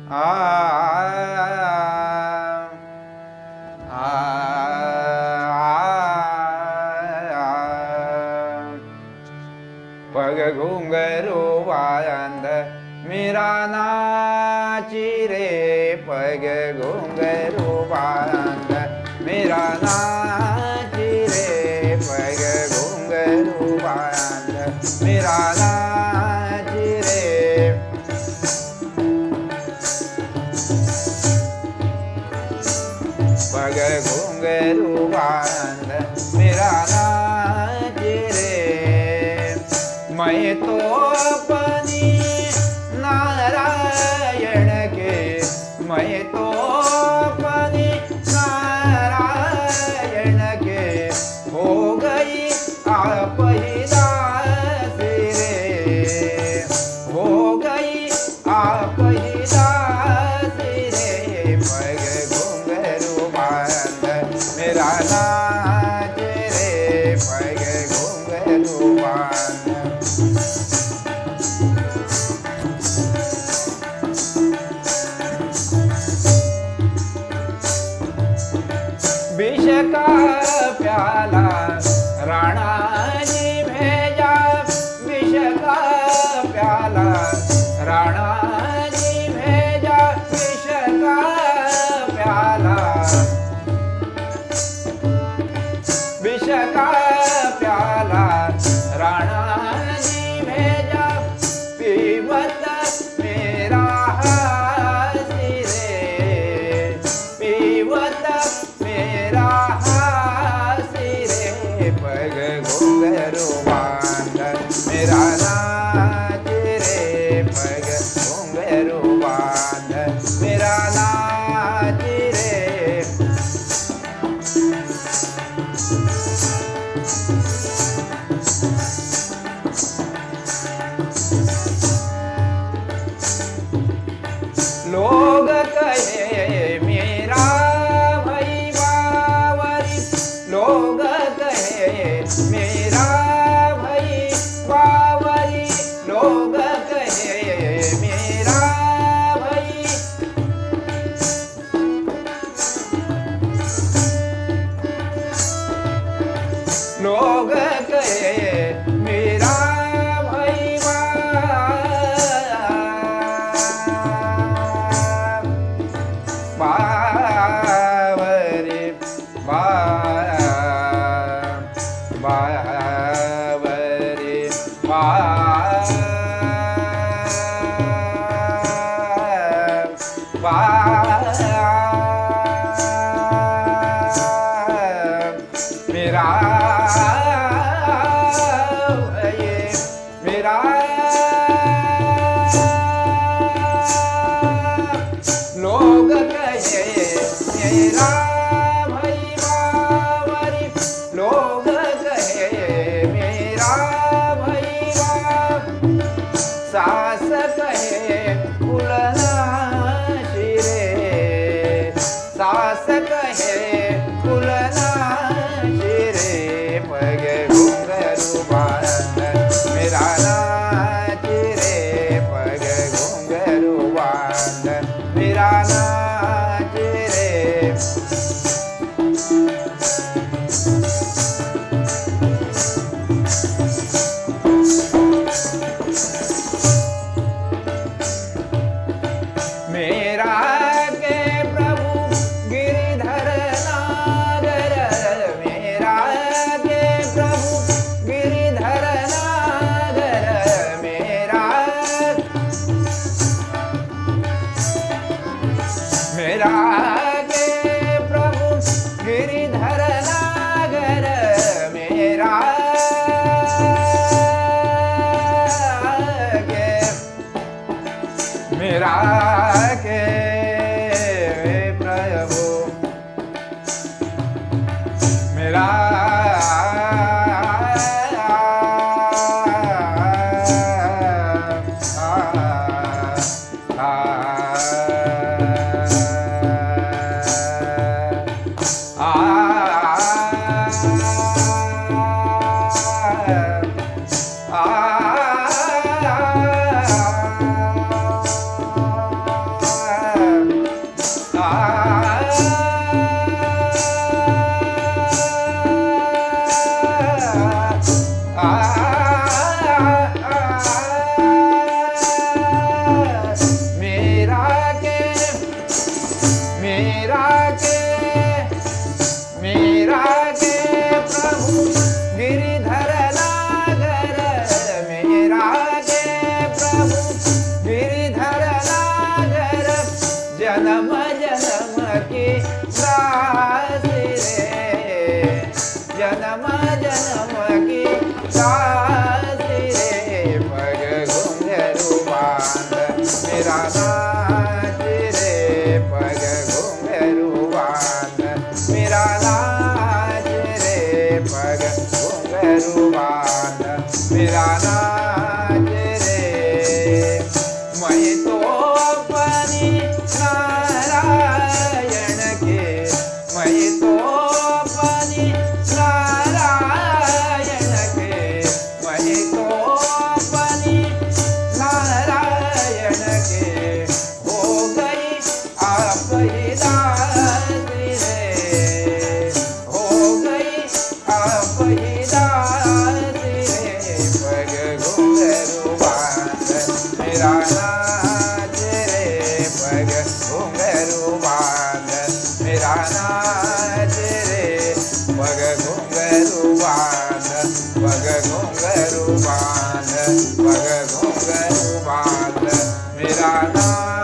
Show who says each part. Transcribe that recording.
Speaker 1: आ पग घुंघरू बांध मेरा नाची रे, पग घुंघरू बांध मेरा नाची रे, पग घुंघरू बांध मेरा नाची रे। पग घुंघरू बांध मेरा नाची रे, मैं तो अपनी नारायण के, मैं तो अपनी नारायण के हो गई आप ही दासी रे, हो गई आप ही दासी रे। पग घुंघरू बांध मेरा नाच रे, पग घुंघरू बांध। विष का प्याला राणा जी भेजा, विष का प्याला राणा जी भेजा, विष का प्याला, विष का प्याला राणा जी भेजा, पीवत मेरा हासी रे, पीवत मेरा हासी रे। पग घुंघरू बांध मेरा नाच रे, पग घुंघरू बांध मेरा नाच रे। लोग कहे मेरा भाई बावरी, लोग कहे मेरा भाई बावरी, लोग कहे मेरा भाई, लोग कहे मेरा भाई बावरी, मेरा मेरा लोग कहे मेरा भाई बावरी, लोग कहे मेरा भाई बाव, सास कहे फुलना शिरे, नाच रे पग घुंघरू बांध मेरा नाच रे पग घुंघरू बांध मेरा नाच रे पग घुंघरू बांध मेरा नाच रे मैं तो अपनी नारायण के मैं तो अपनी नारायण के मैं तो अपनी नारायण के हो गई आप ही दास रे हो गई आप ही दास रे पग घुंघरू बांध मेरा नाच रे पग घुंघरू बांध मेरा नाच रे पग घुंघरू बांध पग घुंघरू बांध पग घुंघरू बांध मेरा नाच